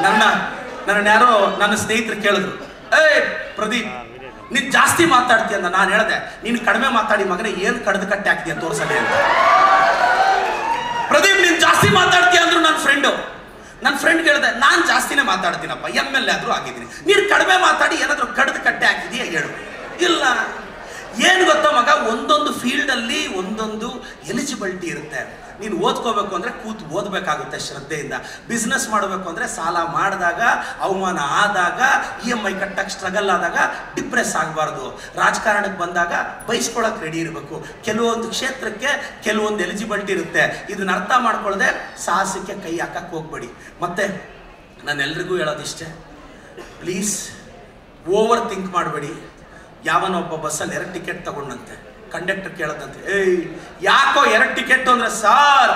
ನನ್ನ ಯಾರೋ ನನ್ನ ಸ್ನೇಹಿತರು ಕೇಳಿದ್ರು, ಏಯ್ ಪ್ರದೀಪ್ ನೀನು ಜಾಸ್ತಿ ಮಾತಾಡ್ತೀಯ ಅಂತ. ನಾನು ಹೇಳಿದೆ, ನೀನು ಕಡಿಮೆ ಮಾತಾಡಿ ಮಗನೇ, ಏನು ಕಡ್ದು ಕಟ್ಟೆ ಹಾಕ್ತೀಯ ತೋರ್ಸಲಿ ಅಂತ. ಪ್ರದೀಪ್ ನೀನು ಜಾಸ್ತಿ ಮಾತಾಡ್ತೀಯ ಅಂದ್ರು ನನ್ನ ಫ್ರೆಂಡ್ ಹೇಳಿದೆ, ನಾನು ಜಾಸ್ತಿನೇ ಮಾತಾಡ್ತೀನಪ್ಪ, MLA ಆದ್ರೂ ಆಗಿದ್ದೀನಿ. ನೀನು ಕಡಿಮೆ ಮಾತಾಡಿ ಏನಾದರೂ ಕಡ್ದು ಕಟ್ಟೆ ಹಾಕಿದೀಯ ಹೇಳು. ಇಲ್ಲ, ಏನು ಗೊತ್ತಾ ಮಗ, ಒಂದೊಂದು ಫೀಲ್ಡಲ್ಲಿ ಒಂದೊಂದು ಎಲಿಜಿಬಿಲಿಟಿ ಇರುತ್ತೆ. ನೀನು ಓದ್ಕೋಬೇಕು ಅಂದರೆ ಕೂತು ಓದಬೇಕಾಗುತ್ತೆ ಶ್ರದ್ಧೆಯಿಂದ. ಬಿಸ್ನೆಸ್ ಮಾಡಬೇಕು ಅಂದರೆ ಸಾಲ ಮಾಡಿದಾಗ, ಅವಮಾನ ಆದಾಗ, EMI ಕಟ್ಟಕ್ಕೆ ಸ್ಟ್ರಗಲ್ ಆದಾಗ ಡಿಪ್ರೆಸ್ ಆಗಬಾರ್ದು. ರಾಜಕಾರಣಕ್ಕೆ ಬಂದಾಗ ಬಯಸ್ಕೊಳ್ಳೋಕೆ ರೆಡಿ ಇರಬೇಕು. ಕೆಲವೊಂದು ಕ್ಷೇತ್ರಕ್ಕೆ ಕೆಲವೊಂದು ಎಲಿಜಿಬಿಲಿಟಿ ಇರುತ್ತೆ. ಇದನ್ನ ಅರ್ಥ ಮಾಡ್ಕೊಳ್ಳದೆ ಸಾಹಸಕ್ಕೆ ಕೈ ಹಾಕಕ್ಕೆ ಹೋಗ್ಬೇಡಿ. ಮತ್ತು ನಾನು ಎಲ್ರಿಗೂ ಹೇಳೋದಿಷ್ಟೇ, ಪ್ಲೀಸ್ ಓವರ್ ಥಿಂಕ್ ಮಾಡಬೇಡಿ. ಯಾವನೊಬ್ಬ ಬಸ್ಸಲ್ಲಿ 2 ಟಿಕೆಟ್ ತಗೊಂಡಂತೆ, ಕಂಡಕ್ಟರ್ ಕೇಳದಂತೆ, ಏಯ್ ಯಾಕೋ 2 ಟಿಕೆಟ್ ಅಂದ್ರೆ, ಸಾರ್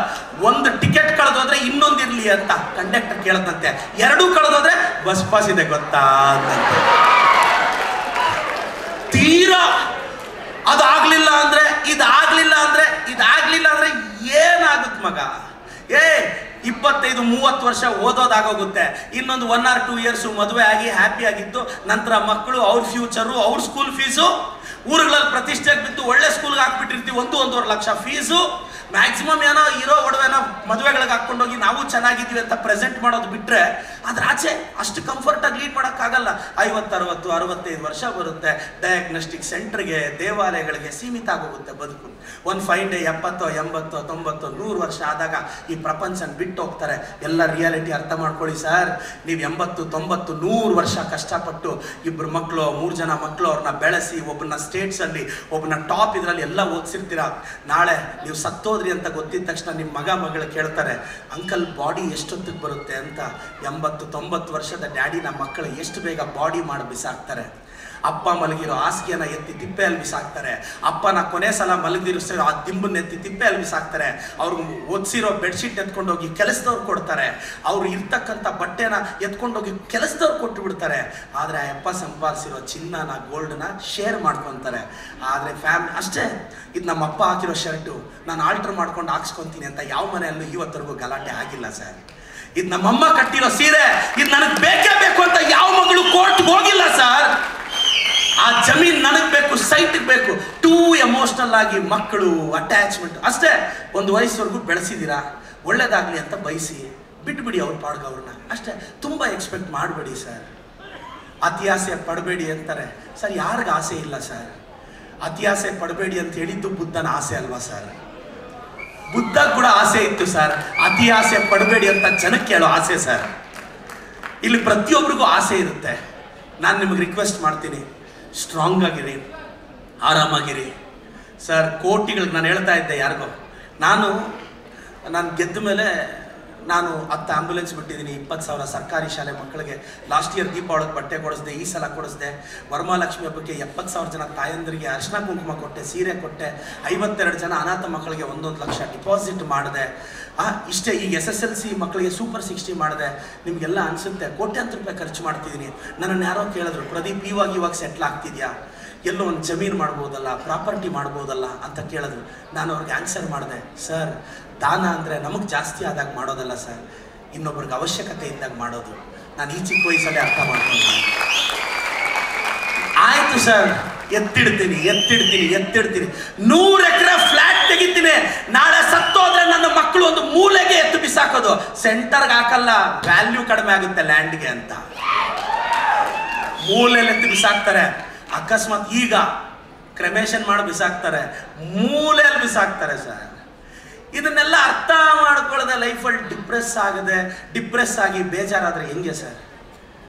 1 ಟಿಕೆಟ್ ಕಳೆದೋದ್ರೆ ಇನ್ನೊಂದಿರ್ಲಿ ಅಂತ ಕಂಡಕ್ಟರ್ ಕೇಳದಂತೆ. 2 ಕಳೆದೋದ್ರೆ ಬಸ್ ಪಾಸ್ ಇದೆ ಗೊತ್ತಾ ಅಂತಂತೆ. ತೀರಾ ಅದಾಗ್ಲಿಲ್ಲ ಅಂದ್ರೆ ಇದಾಗ್ಲಿಲ್ಲ ಅಂದ್ರೆ ಏನಾಗುತ್ತೆ ಮಗ? 25-30 ವರ್ಷ ಓದೋದಾಗೋಗುತ್ತೆ. ಇನ್ನೊಂದು 1 or 2 years ಮದುವೆ ಆಗಿ ಹ್ಯಾಪಿ ಆಗಿತ್ತು. ನಂತರ ಮಕ್ಕಳು, ಅವ್ರ ಫ್ಯೂಚರು, ಅವ್ರ ಸ್ಕೂಲ್ ಫೀಸು, ಊರುಗಳಲ್ಲಿ ಪ್ರತಿಷ್ಠೆಗೆ ಬಿದ್ದು ಒಳ್ಳೆ ಸ್ಕೂಲ್ಗೆ ಹಾಕ್ಬಿಟ್ಟಿರ್ತೀವಿ, 1-1.5 ಲಕ್ಷ ಫೀಸು. ಮ್ಯಾಕ್ಸಿಮಮ್ ಏನೋ ಇರೋ ಒಡವೆನ ಮದುವೆಗಳಿಗೆ ಹಾಕ್ಕೊಂಡೋಗಿ ನಾವು ಚೆನ್ನಾಗಿದ್ದೀವಿ ಅಂತ ಪ್ರೆಸೆಂಟ್ ಮಾಡೋದು ಬಿಟ್ಟರೆ ಅದ್ರ ಆಚೆ ಅಷ್ಟು ಕಂಫರ್ಟಾಗಿ ಲೀಡ್ ಮಾಡೋಕ್ಕಾಗಲ್ಲ. 50-60-65 ವರ್ಷ ಬರುತ್ತೆ. ಡಯಾಗ್ನೋಸ್ಟಿಕ್ ಸೆಂಟ್ರಿಗೆ, ದೇವಾಲಯಗಳಿಗೆ ಸೀಮಿತ ಆಗೋಗುತ್ತೆ ಬದುಕು. ಒಂದು ಫೈನ್ ಡೇ 70, 80, 90, 100 ವರ್ಷ ಆದಾಗ ಈ ಪ್ರಪಂಚನ ಬಿಟ್ಟು ಹೋಗ್ತಾರೆ. ಎಲ್ಲ ರಿಯಾಲಿಟಿ ಅರ್ಥ ಮಾಡ್ಕೊಳ್ಳಿ ಸರ್. ನೀವು 80, 90, 100 ವರ್ಷ ಕಷ್ಟಪಟ್ಟು 2 ಮಕ್ಕಳು 3 ಜನ ಮಕ್ಕಳು ಅವ್ರನ್ನ ಬೆಳೆಸಿ, ಒಬ್ಬನ ಸ್ಟೇಟ್ಸಲ್ಲಿ, ಒಬ್ಬನ ಟಾಪ್ ಇದರಲ್ಲಿ ಎಲ್ಲ ಓದಿಸಿರ್ತೀರ. ನಾಳೆ ನೀವು ಸತ್ತೋದ್ರಿ ಅಂತ ಗೊತ್ತಿದ ತಕ್ಷಣ ನಿಮ್ಮ ಮಗಳು ಕೇಳ್ತಾರೆ, ಅಂಕಲ್ ಬಾಡಿ ಎಷ್ಟೊತ್ತಿಗೆ ಬರುತ್ತೆ ಅಂತ. 80-90 ವರ್ಷದ ಡ್ಯಾಡಿನ ಮಕ್ಕಳು ಎಷ್ಟು ಬೇಗ ಬಾಡಿ ಮಾಡಿ ಬಿಸಾಕ್ತಾರೆ. ಅಪ್ಪ ಮಲಗಿರೋ ಹಾಸಿಗೆನ ಎತ್ತಿ ತಿಪ್ಪೆಯಲ್ಲಿ ಬಿಸಾಕ್ತಾರೆ. ಅಪ್ಪನ ಕೊನೆ ಸಲ ಮಲಗಿರೋ ಆ ದಿಂಬನ್ನ ಎತ್ತಿ ತಿಪ್ಪೆಯಲ್ಲಿ ಬಿಸಾಕ್ತಾರೆ. ಅವ್ರಿಗೆ ಒದಿಸಿರೋ ಬೆಡ್ಶೀಟ್ ಎತ್ಕೊಂಡೋಗಿ ಕೆಲಸದವ್ರು ಕೊಡ್ತಾರೆ. ಅವ್ರು ಇರ್ತಕ್ಕಂಥ ಬಟ್ಟೆನ ಎತ್ಕೊಂಡೋಗಿ ಕೆಲಸದವ್ರು ಕೊಟ್ಟು ಬಿಡ್ತಾರೆ. ಆದರೆ ಆ ಅಪ್ಪ ಸಂಪಾದಿಸಿರೋ ಚಿನ್ನನ, ಗೋಲ್ಡ್ನ ಶೇರ್ ಮಾಡ್ಕೊತಾರೆ. ಆದರೆ ಅಷ್ಟೇ, ಇದು ನಮ್ಮ ಅಪ್ಪ ಹಾಕಿರೋ ಶರ್ಟು ನಾನು ಆಲ್ಟ್ರ್ ಮಾಡ್ಕೊಂಡು ಹಾಕ್ಸ್ಕೊತೀನಿ ಅಂತ ಯಾವ ಮನೆಯಲ್ಲೂ ಇವತ್ತರೆಗೂ ಗಲಾಟೆ ಆಗಿಲ್ಲ ಸರ್. ಇದು ನಮ್ಮಮ್ಮ ಕಟ್ಟಿರೋ ಸೀರೆ, ಇದು ನನಗೆ ಬೇಕೇ ಬೇಕು ಅಂತ ಯಾವ ಮಗಳು ಕೋರ್ಟ್ಗೆ ಹೋಗಿಲ್ಲ ಸರ್. ಆ ಜಮೀನು ನನಗೆ ಬೇಕು, ಸೈಟ್ಗೆ ಬೇಕು. ಟೂ ಎಮೋಷ್ನಲ್ ಆಗಿ ಮಕ್ಕಳು ಅಟ್ಯಾಚ್ಮೆಂಟ್ ಅಷ್ಟೇ. ಒಂದು ವಯಸ್ಸವರೆಗೂ ಬೆಳೆಸಿದ್ದೀರಾ, ಒಳ್ಳೇದಾಗಲಿ ಅಂತ ಬಯಸಿ ಬಿಟ್ಬಿಡಿ ಅವ್ರ ಪಾಡ್ಗೆ ಅವ್ರನ್ನ ಅಷ್ಟೇ. ತುಂಬ ಎಕ್ಸ್ಪೆಕ್ಟ್ ಮಾಡಬೇಡಿ ಸರ್. ಅತಿ ಆಸೆ ಪಡಬೇಡಿ ಅಂತಾರೆ ಸರ್. ಯಾರಿಗ ಆಸೆ ಇಲ್ಲ ಸರ್? ಅತಿ ಆಸೆ ಪಡಬೇಡಿ ಅಂತ ಹೇಳಿದ್ದು ಬುದ್ಧನ ಆಸೆ ಅಲ್ವಾ ಸರ್? ಬುದ್ಧ ಕೂಡ ಆಸೆ ಇತ್ತು ಸರ್. ಅತಿ ಆಸೆ ಪಡಬೇಡಿ ಅಂತ ಜನಕ್ಕೆ ಹೇಳೋ ಆಸೆ ಸರ್. ಇಲ್ಲಿ ಪ್ರತಿಯೊಬ್ಬರಿಗೂ ಆಸೆ ಇರುತ್ತೆ. ನಾನು ನಿಮಗೆ ರಿಕ್ವೆಸ್ಟ್ ಮಾಡ್ತೀನಿ, ಸ್ಟ್ರಾಂಗ್ ಆಗಿರಿ, ಆರಾಮಾಗಿರಿ ಸರ್. ಕೋಟಿಗಳಿಗೆ ನಾನು ಹೇಳ್ತಾ ಇದ್ದೆ ಯಾರಿಗೋ, ನಾನು ಗೆದ್ದ ಮೇಲೆ ನಾನು 10 ಆಂಬ್ಯುಲೆನ್ಸ್ ಬಿಟ್ಟಿದ್ದೀನಿ, 20,000 ಸರ್ಕಾರಿ ಶಾಲೆ ಮಕ್ಕಳಿಗೆ ಲಾಸ್ಟ್ ಇಯರ್ ದೀಪಾವಳಿಗೆ ಬಟ್ಟೆ ಕೊಡಿಸ್ದೆ, ಈ ಸಲ ಕೊಡಿಸ್ದೆ. ವರಮಹಾಲಕ್ಷ್ಮಿ ಹಬ್ಬಕ್ಕೆ 70,000 ಜನ ತಾಯಂದರಿಗೆ ಅರಿಶಿನ ಕುಂಕುಮ ಕೊಟ್ಟೆ, ಸೀರೆ ಕೊಟ್ಟೆ. 52 ಜನ ಅನಾಥ ಮಕ್ಕಳಿಗೆ 1 ಲಕ್ಷ ಡಿಪಾಸಿಟ್ ಮಾಡಿದೆ. ಇಷ್ಟೇ. ಈಗ SSLC ಮಕ್ಕಳಿಗೆ ಸೂಪರ್ 60 ಮಾಡಿದೆ. ನಿಮಗೆಲ್ಲ ಅನಿಸುತ್ತೆ ಕೋಟ್ಯಾಂತರ ರೂಪಾಯಿ ಖರ್ಚು ಮಾಡ್ತಿದ್ದೀನಿ. ನನ್ನನ್ನು ಯಾರೋ ಕೇಳಿದ್ರು, ಪ್ರದೀಪ್ ಇವಾಗ ಸೆಟ್ಲ್ ಆಗ್ತಿದ್ಯಾ, ಎಲ್ಲೋ ಒಂದು ಜಮೀನು ಮಾಡ್ಬೋದಲ್ಲ, ಪ್ರಾಪರ್ಟಿ ಮಾಡ್ಬೋದಲ್ಲ ಅಂತ ಕೇಳಿದ್ರು. ನಾನು ಅವ್ರಿಗೆ ಆನ್ಸರ್ ಮಾಡಿದೆ, ಸರ್ ದಾನ ಅಂದರೆ ನಮಗೆ ಜಾಸ್ತಿ ಆದಾಗ ಮಾಡೋದಲ್ಲ ಸರ್, ಇನ್ನೊಬ್ರಿಗೆ ಅವಶ್ಯಕತೆ ಇದ್ದಾಗ ಮಾಡೋದು. ನಾನು ಈ ಚಿಕ್ಕ ವಯಸ್ಸಲ್ಲೇ ಅರ್ಥ ಮಾಡ್ತೀನಿ. ಆಯಿತು ಸರ್, ಎತ್ತಿಡ್ತೀನಿ 100 ಎಕರೆ ಫ್ಲಾಟ್ ತೆಗಿತೀನಿ. ನಾಳೆ ಸತ್ತೋದ್ರೆ ನನ್ನ ಮಕ್ಕಳು ಒಂದು ಮೂಲೆಗೆ ಎತ್ತು ಬಿಸಾಕೋದು, ಸೆಂಟರ್ಗೆ ಹಾಕಲ್ಲ, ವ್ಯಾಲ್ಯೂ ಕಡಿಮೆ ಆಗುತ್ತೆ ಲ್ಯಾಂಡ್ಗೆ ಅಂತ. ಮೂಲೆಯಲ್ಲಿ ಎತ್ತು ಬಿಸಾಕ್ತಾರೆ. ಅಕಸ್ಮಾತ್ ಈಗ ಕ್ರೆಮೇಷನ್ ಮಾಡಿ ಬಿಸಾಕ್ತಾರೆ, ಮೂಲೆಯಲ್ಲಿ ಬಿಸಾಕ್ತಾರೆ ಸರ್. ಇದನ್ನೆಲ್ಲ ಅರ್ಥ ಮಾಡ್ಕೊಳ್ಳದೆ ಲೈಫಲ್ಲಿ ಡಿಪ್ರೆಸ್ ಆಗಿ ಬೇಜಾರಾದರೆ ಹೆಂಗೆ ಸರ್?